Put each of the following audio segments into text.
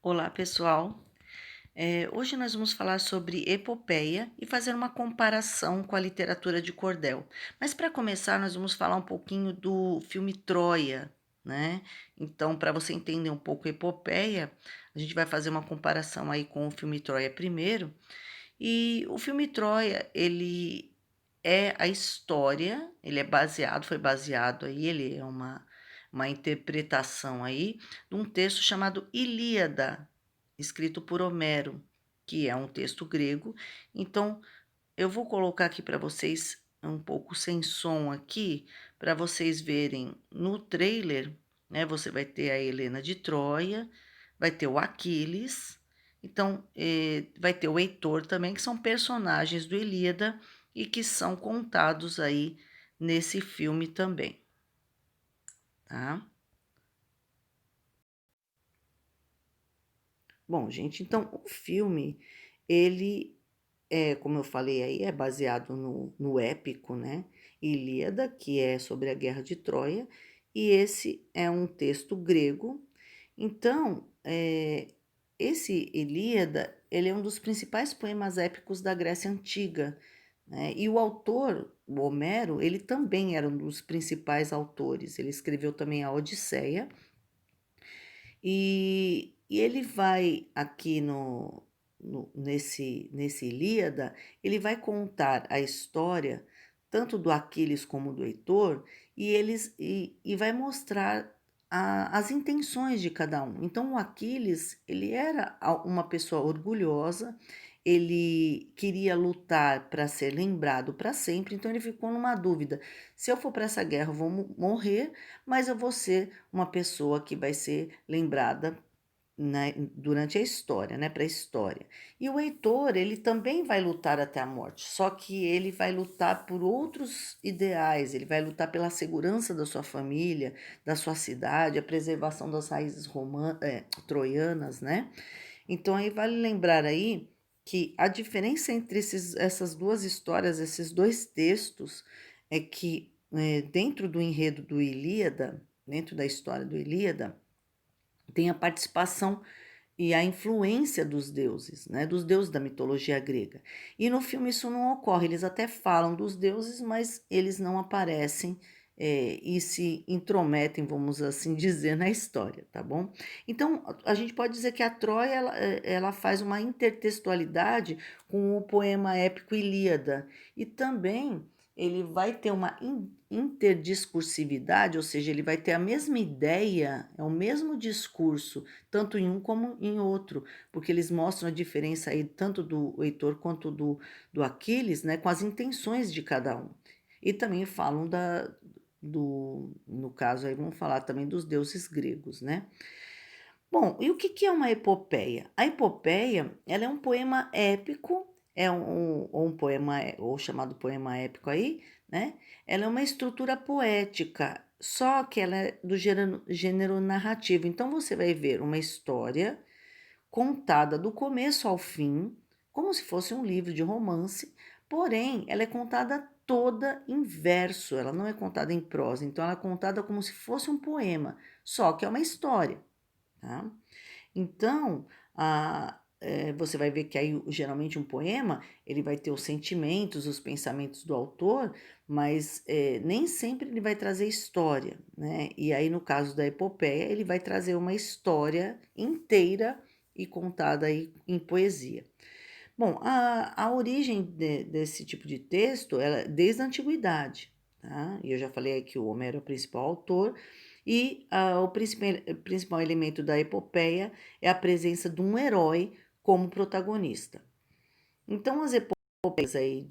Olá, pessoal. Hoje nós vamos falar sobre epopeia e fazer uma comparação com a literatura de cordel. Mas para começar, nós vamos falar um pouquinho do filme Troia, né? Então, para você entender um pouco a epopeia, a gente vai fazer uma comparação aí com o filme Troia primeiro. E o filme Troia, ele é a história, foi baseado aí, ele é uma interpretação aí de um texto chamado Ilíada, escrito por Homero, que é um texto grego. Então, eu vou colocar aqui para vocês um pouco sem som aqui, para vocês verem no trailer, né? Você vai ter a Helena de Troia, vai ter o Aquiles, então vai ter o Heitor também, que são personagens do Ilíada e que são contados aí nesse filme também, tá? Bom, gente, então o filme, ele como eu falei aí, é baseado no épico, né? Ilíada, que é sobre a Guerra de Troia, e esse é um texto grego. Então, esse Ilíada, ele é um dos principais poemas épicos da Grécia Antiga, né? E o autor, o Homero, ele também era um dos principais autores. Ele escreveu também a Odisseia, e ele vai aqui nesse Ilíada, ele vai contar a história tanto do Aquiles como do Heitor, e vai mostrar as intenções de cada um. Então o Aquiles, ele era uma pessoa orgulhosa, ele queria lutar para ser lembrado para sempre, então ele ficou numa dúvida: se eu for para essa guerra, eu vou morrer, mas eu vou ser uma pessoa que vai ser lembrada, né, durante a história, né, para a história. E o Heitor, ele também vai lutar até a morte, só que ele vai lutar por outros ideais, ele vai lutar pela segurança da sua família, da sua cidade, a preservação das raízes troianas, né? Então aí vale lembrar aí que a diferença entre essas duas histórias, esses dois textos, é que dentro do enredo do Ilíada, dentro da história do Ilíada, tem a participação e a influência dos deuses, né, dos deuses da mitologia grega. E no filme isso não ocorre, eles até falam dos deuses, mas eles não aparecem e se intrometem, vamos assim dizer, na história, tá bom? Então, a gente pode dizer que a Troia, ela faz uma intertextualidade com o poema épico Ilíada, e também ele vai ter uma interdiscursividade, ou seja, ele vai ter a mesma ideia, é o mesmo discurso, tanto em um como em outro, porque eles mostram a diferença aí tanto do Heitor quanto do Aquiles, né, com as intenções de cada um. E também falam no caso aí vamos falar também dos deuses gregos, né? Bom, e o que é uma epopeia? A epopeia, ela é um poema épico, ou um poema, ou chamado poema épico aí, né? Ela é uma estrutura poética, só que ela é do gênero narrativo. Então você vai ver uma história contada do começo ao fim, como se fosse um livro de romance, porém ela é contada toda em verso, ela não é contada em prosa, então ela é contada como se fosse um poema, só que é uma história, tá? Então, você vai ver que aí geralmente um poema ele vai ter os sentimentos, os pensamentos do autor, mas nem sempre ele vai trazer história, né? E aí no caso da epopeia ele vai trazer uma história inteira e contada aí em poesia. Bom, a origem desse tipo de texto ela é desde a antiguidade, tá? E eu já falei aqui que o Homero é o principal autor, e o principal elemento da epopeia é a presença de um herói como protagonista. Então, as epopeias aí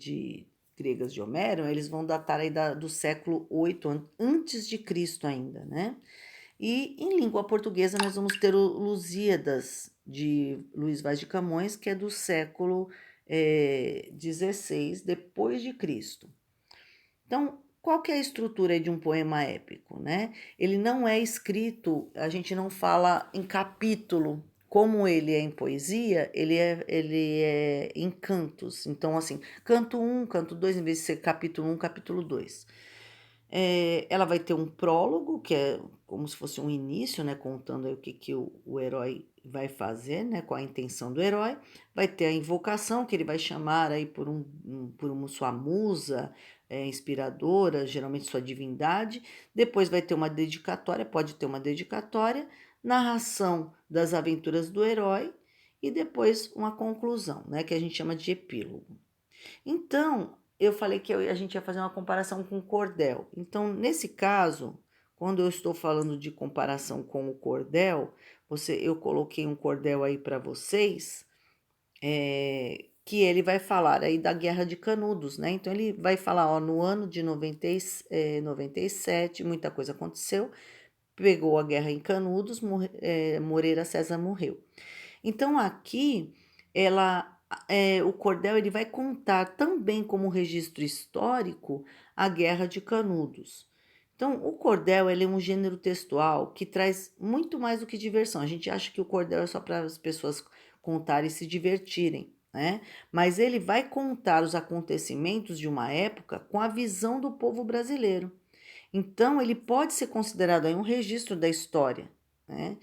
gregas de Homero, eles vão datar aí do século 8 antes de Cristo ainda, né? E em língua portuguesa nós vamos ter o Lusíadas, de Luís Vaz de Camões, que é do século 16 depois de Cristo. Então, qual que é a estrutura de um poema épico, né? Ele não é escrito, a gente não fala em capítulo, como ele é em poesia, ele é em cantos. Então, assim, canto 1, canto 2, em vez de ser capítulo 1, capítulo 2. Ela vai ter um prólogo, que é como se fosse um início, né, contando aí o que que o herói vai fazer, né, qual a intenção do herói. Vai ter a invocação, que ele vai chamar aí por uma sua musa, inspiradora, geralmente sua divindade. Depois vai ter uma dedicatória, pode ter uma dedicatória, narração das aventuras do herói e depois uma conclusão, né, que a gente chama de epílogo. Então, eu falei que a gente ia fazer uma comparação com o cordel. Então, nesse caso, quando eu estou falando de comparação com o cordel, eu coloquei um cordel aí para vocês, que ele vai falar aí da Guerra de Canudos, né? Então, ele vai falar, ó, no ano de 97, muita coisa aconteceu, pegou a guerra em Canudos, Moreira César morreu. Então aqui o cordel ele vai contar também como registro histórico a Guerra de Canudos. Então o cordel ele é um gênero textual que traz muito mais do que diversão. A gente acha que o cordel é só para as pessoas contarem e se divertirem, né? Mas ele vai contar os acontecimentos de uma época com a visão do povo brasileiro. Então, ele pode ser considerado aí um registro da história, né?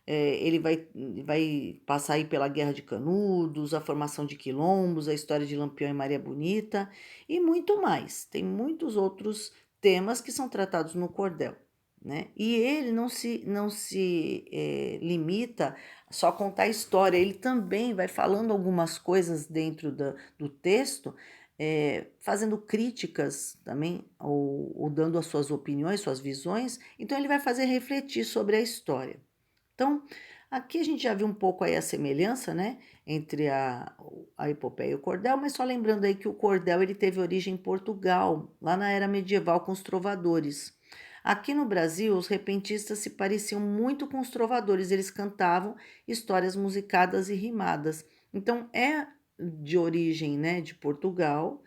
Ele vai passar aí pela Guerra de Canudos, a formação de quilombos, a história de Lampião e Maria Bonita e muito mais. Tem muitos outros temas que são tratados no cordel, né? E ele não se limita só a contar a história, ele também vai falando algumas coisas dentro do texto, fazendo críticas também, ou dando as suas opiniões, suas visões, então ele vai fazer refletir sobre a história. Então, aqui a gente já viu um pouco aí a semelhança, né, entre a epopeia e o cordel, mas só lembrando aí que o cordel ele teve origem em Portugal, lá na era medieval com os trovadores. Aqui no Brasil, os repentistas se pareciam muito com os trovadores, eles cantavam histórias musicadas e rimadas. Então, é de origem, né, de Portugal,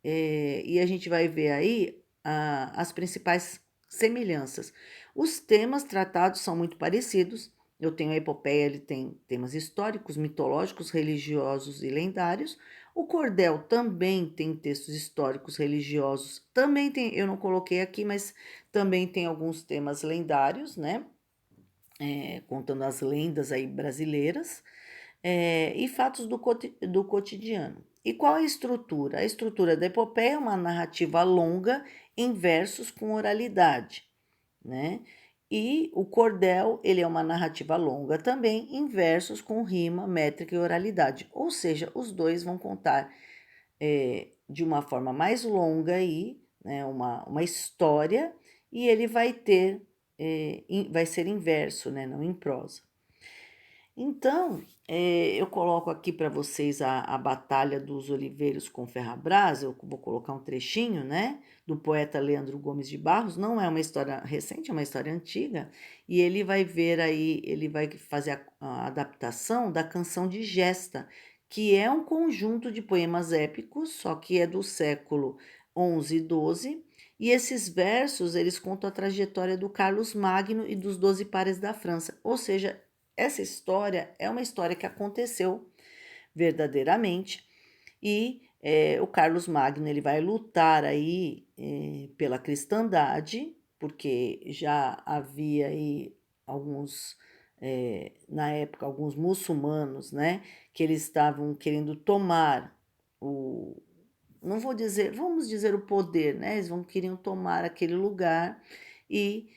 e a gente vai ver aí as principais semelhanças. Os temas tratados são muito parecidos. Eu tenho a epopeia, ele tem temas históricos, mitológicos, religiosos e lendários. O cordel também tem textos históricos, religiosos. Também tem, eu não coloquei aqui, mas também tem alguns temas lendários, né? Contando as lendas aí brasileiras, e fatos do cotidiano. E qual é a estrutura? A estrutura da epopeia é uma narrativa longa em versos com oralidade, né? E o cordel, ele é uma narrativa longa também em versos com rima, métrica e oralidade. Ou seja, os dois vão contar de uma forma mais longa aí, né, uma história, e ele vai ter, vai ser em verso, né, não em prosa. Então, eu coloco aqui para vocês a Batalha dos Oliveiros com Ferrabras, eu vou colocar um trechinho, né, do poeta Leandro Gomes de Barros, não é uma história recente, é uma história antiga, e ele vai ver aí, ele vai fazer a adaptação da canção de Gesta, que é um conjunto de poemas épicos, só que é do século XI e XII, e esses versos, eles contam a trajetória do Carlos Magno e dos 12 pares da França, ou seja, essa história é uma história que aconteceu verdadeiramente e o Carlos Magno ele vai lutar aí pela cristandade, porque já havia aí alguns, na época, alguns muçulmanos, né, que eles estavam querendo tomar o, não vou dizer, vamos dizer o poder, né, queriam tomar aquele lugar e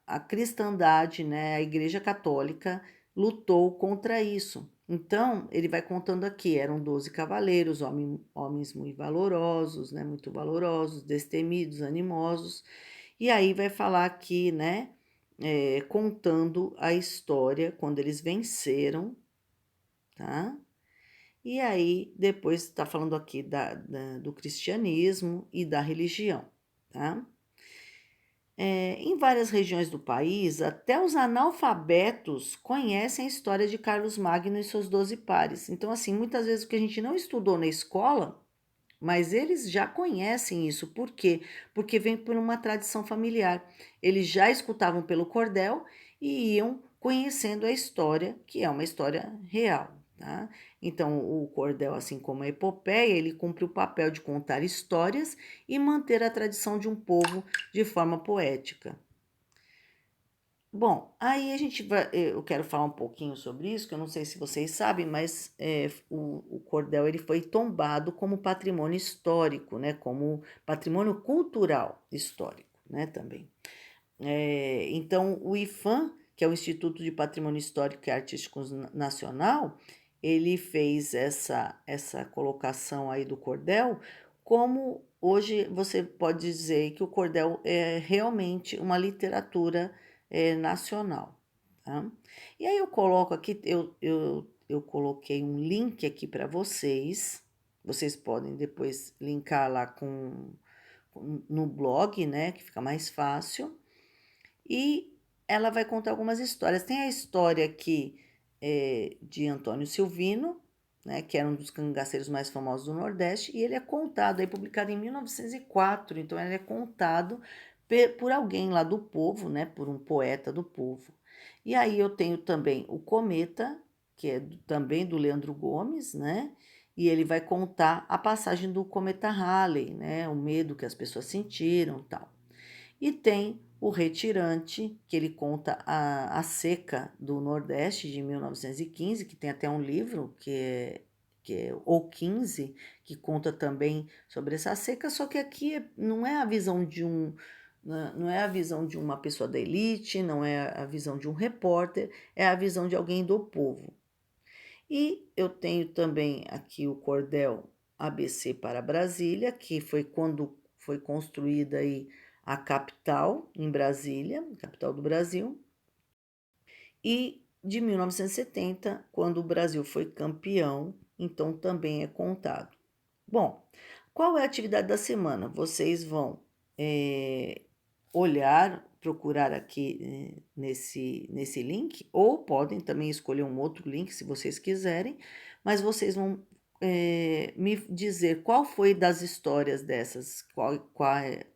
a cristandade, né, a Igreja Católica, lutou contra isso. Então, ele vai contando aqui, eram 12 cavaleiros, homens muito valorosos, né, muito valorosos, destemidos, animosos, e aí vai falar aqui, né, contando a história quando eles venceram, tá? E aí, depois está falando aqui do cristianismo e da religião, tá? Em várias regiões do país, até os analfabetos conhecem a história de Carlos Magno e seus 12 pares. Então, assim, muitas vezes o que a gente não estudou na escola, mas eles já conhecem isso. Por quê? Porque vem por uma tradição familiar. Eles já escutavam pelo cordel e iam conhecendo a história, que é uma história real, tá? Então, o cordel, assim como a epopeia, ele cumpre o papel de contar histórias e manter a tradição de um povo de forma poética. Bom, aí a gente vai, eu quero falar um pouquinho sobre isso, que eu não sei se vocês sabem, mas o cordel ele foi tombado como patrimônio histórico, né? Como patrimônio cultural histórico, né? Também. Então, o IFAM, que é o Instituto de Patrimônio Histórico e Artístico Nacional, ele fez essa colocação aí do cordel, como hoje você pode dizer que o cordel é realmente uma literatura nacional. Tá? E aí eu coloco aqui, eu coloquei um link aqui para vocês podem depois linkar lá no blog, né, que fica mais fácil. E ela vai contar algumas histórias. Tem a história aqui de Antônio Silvino, né, que era um dos cangaceiros mais famosos do Nordeste, e ele é contado, é publicado em 1904, então ele é contado por alguém lá do povo, né, por um poeta do povo. E aí eu tenho também o Cometa, que é também do Leandro Gomes, né, e ele vai contar a passagem do cometa Halley, né, o medo que as pessoas sentiram, tal. E tem o Retirante, que ele conta a seca do Nordeste de 1915, que tem até um livro que é O 15, que conta também sobre essa seca, só que aqui não é a visão de não é a visão de uma pessoa da elite, não é a visão de um repórter, é a visão de alguém do povo. E eu tenho também aqui o cordel ABC para Brasília, que foi quando foi construída aí a capital em Brasília, capital do Brasil, e de 1970, quando o Brasil foi campeão, então também é contado. Bom, qual é a atividade da semana? Vocês vão eh, olhar, procurar aqui nesse link, ou podem também escolher um outro link se vocês quiserem, mas vocês vão me dizer qual foi das histórias dessas,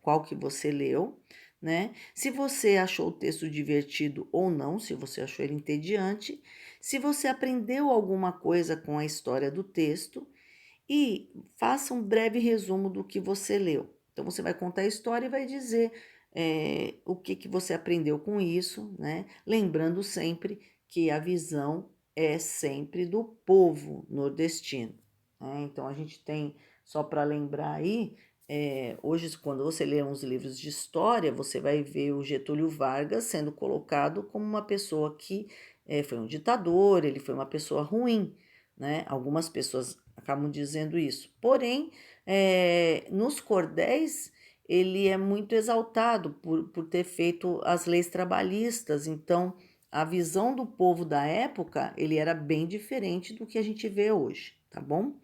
qual que você leu, né? Se você achou o texto divertido ou não, se você achou ele entediante, se você aprendeu alguma coisa com a história do texto e faça um breve resumo do que você leu. Então, você vai contar a história e vai dizer o que você aprendeu com isso, né? Lembrando sempre que a visão é sempre do povo nordestino. Né? Então, a gente tem, só para lembrar aí, hoje, quando você lê uns livros de história, você vai ver o Getúlio Vargas sendo colocado como uma pessoa que foi um ditador, ele foi uma pessoa ruim, né? Algumas pessoas acabam dizendo isso. Porém, nos cordéis, ele é muito exaltado por ter feito as leis trabalhistas. Então, a visão do povo da época, ele era bem diferente do que a gente vê hoje, tá bom?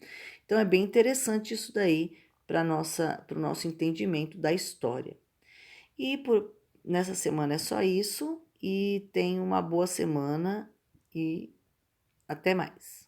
Então, é bem interessante isso daí para o nosso entendimento da história. E nessa semana é só isso. E tenha uma boa semana e até mais.